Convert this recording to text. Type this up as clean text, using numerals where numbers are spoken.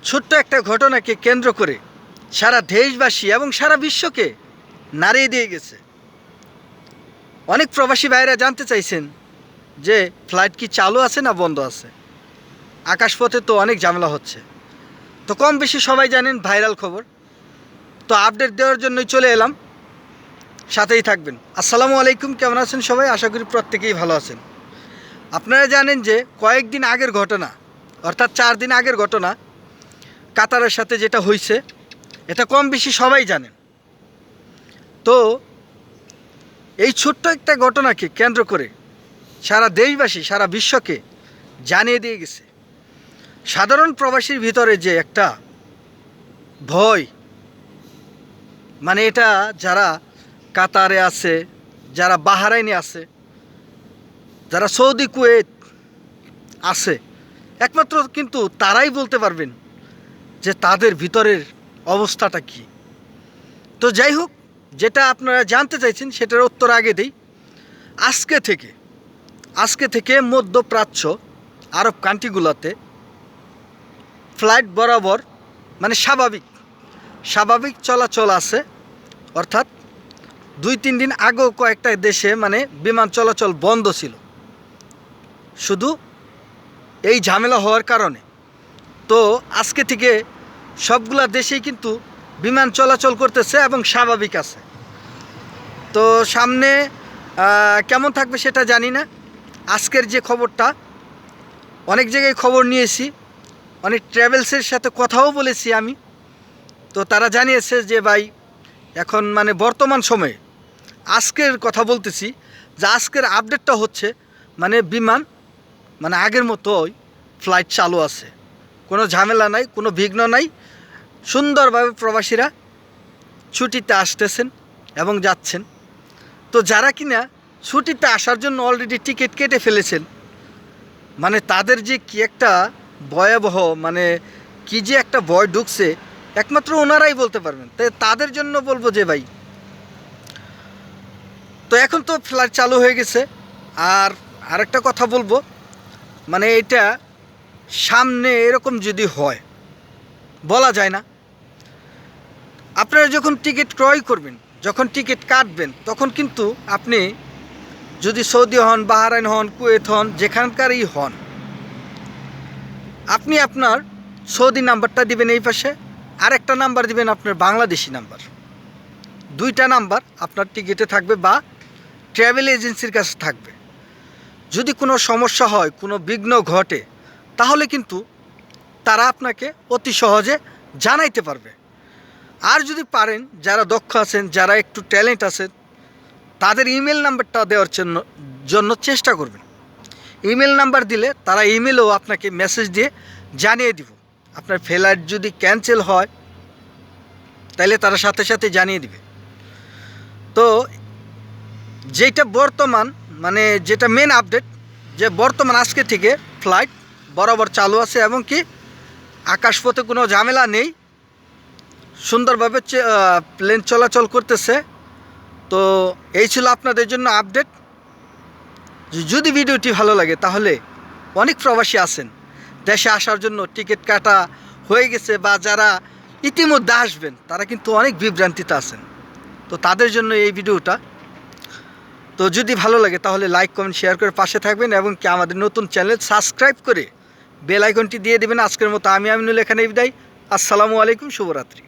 ছোট্ট একটা ঘটনাকে কেন্দ্র করে সারা দেশবাসী এবং সারা বিশ্বকে নাড়িয়ে দিয়ে গেছে। অনেক প্রবাসী ভাইরা জানতে চাইছেন যে ফ্লাইট কি চালু আছে না বন্ধ আছে। আকাশপথে তো অনেক ঝামেলা হচ্ছে, তো কম বেশি সবাই জানেন ভাইরাল খবর। তো আপডেট দেওয়ার জন্যই চলে এলাম, সাথেই থাকবেন। আসসালামু আলাইকুম, কেমন আছেন সবাই? আশা করি প্রত্যেকেই ভালো আছেন। আপনারা জানেন যে কয়েকদিন আগের ঘটনা, অর্থাৎ 4 দিন আগের ঘটনা কাতারের সাথে যেটা হয়েছে, এটা কম বেশি সবাই জানেন। তো এই ছোট্ট একটা ঘটনাকে কেন্দ্র করে সারা দেশবাসী সারা বিশ্বকে জানিয়ে দিয়ে গেছে। সাধারণ প্রবাসীর ভিতরে যে একটা ভয়, মানে এটা যারা কাতারে আছে, যারা বাহরাইনে আছে, যারা সৌদি কুয়েত আছে, একমাত্র কিন্তু তারাই বলতে পারবেন যে তাদের ভিতরের অবস্থাটা কি। তো যাই হোক, যেটা আপনারা জানতে চাইছেন সেটার উত্তর আগে দিই। আজকে থেকে মধ্যপ্রাচ্য আরব কান্ট্রিগুলোতে ফ্লাইট বরাবর মানে স্বাভাবিক চলাচল আছে। অর্থাৎ 2-3 দিন আগেও কয়েকটা দেশে মানে বিমান চলাচল বন্ধ ছিল, শুধু এই ঝামেলা হওয়ার কারণে। তো আজকে থেকে সবগুলা দেশেই কিন্তু বিমান চলাচল করতেছে এবং স্বাভাবিক আছে। তো সামনে কেমন থাকবে সেটা জানি না। আজকের যে খবরটা, অনেক জায়গায় খবর নিয়েছি, অনেক ট্রাভেলসের সাথে কথাও বলেছি আমি। তো তারা জানিয়েছে যে ভাই এখন মানে বর্তমান সময়ে আজকের কথা বলতেছি, যে আজকের আপডেটটা হচ্ছে মানে বিমান মানে আগের মতোই ফ্লাইট চালু আছে, কোনো ঝামেলা নাই, কোনো বিঘ্ন নাই। সুন্দরভাবে প্রবাসীরা ছুটিতে আসতেছেন এবং যাচ্ছেন। তো যারা কিনা ছুটিতে আসার জন্য অলরেডি টিকিট কেটে ফেলেছেন, মানে তাদের যে কি একটা ভয়াবহ, মানে কি যে একটা ভয় ঢুকছে, একমাত্র ওনারাই বলতে পারবেন। তাই তাদের জন্য বলবো যে ভাই, তো এখন তো ফ্লাইট চালু হয়ে গেছে। আর আরেকটা কথা বলবো, মানে এটা সামনে এরকম যদি হয় বলা যায় না। আপনারা যখন টিকিট ক্রয় করবেন, যখন টিকিট কাটবেন, তখন কিন্তু আপনি যদি সৌদি হন, বাহরাইন হন, কুয়েত হন, যেখানকারই হন, আপনি আপনার সৌদি নাম্বারটা দিবেন এই পাশে, আর একটা নাম্বার দিবেন আপনার বাংলাদেশি নাম্বার। 2টা নাম্বার আপনার টিকিটে থাকবে বা ট্রাভেল এজেন্সির কাছে থাকবে। যদি কোনো সমস্যা হয়, কোনো বিঘ্ন ঘটে, তাহলে কিন্তু তারা আপনাকে অতি সহজে জানাইতে পারবে। আর যদি পারেন, যারা দক্ষ আছেন, যারা একটু ট্যালেন্ট আছেন, তাদের ইমেল নাম্বারটা দেওয়ার জন্য চেষ্টা করবেন। ইমেল নাম্বার দিলে তারা ইমেলেও আপনাকে মেসেজ দিয়ে জানিয়ে দিব। আপনার ফ্লাইট যদি ক্যান্সেল হয় তাহলে তারা সাথে সাথে জানিয়ে দিবে। তো যেটা বর্তমান মানে যেটা মেন আপডেট, যে বর্তমান আজকে থেকে ফ্লাইট বরাবর চালু আছে এবং কি আকাশপথে কোনো ঝামেলা নেই, সুন্দরভাবে প্লেন চলাচল করতেছে। তো এই ছিল আপনাদের জন্য আপডেট। যদি ভিডিওটি ভালো লাগে তাহলে অনেক প্রবাসী আছেন দেশে আসার জন্য, টিকিট কাটা হয়ে গেছে, বা যারা ইতিমধ্যে আসবেন তারা কিন্তু অনেক বিভ্রান্তিতে আছেন। তো তাদের জন্য এই ভিডিওটা। তো যদি ভালো লাগে তাহলে লাইক, কমেন্ট, শেয়ার করে পাশে থাকবেন এবং কি আমাদের নতুন চ্যানেল সাবস্ক্রাইব করে বেল আইকনটি দিয়ে দেবেন। আজকের মতো আমি আমিনুল এখানে বিদায়। আসসালামু আলাইকুম, শুভরাত্রি।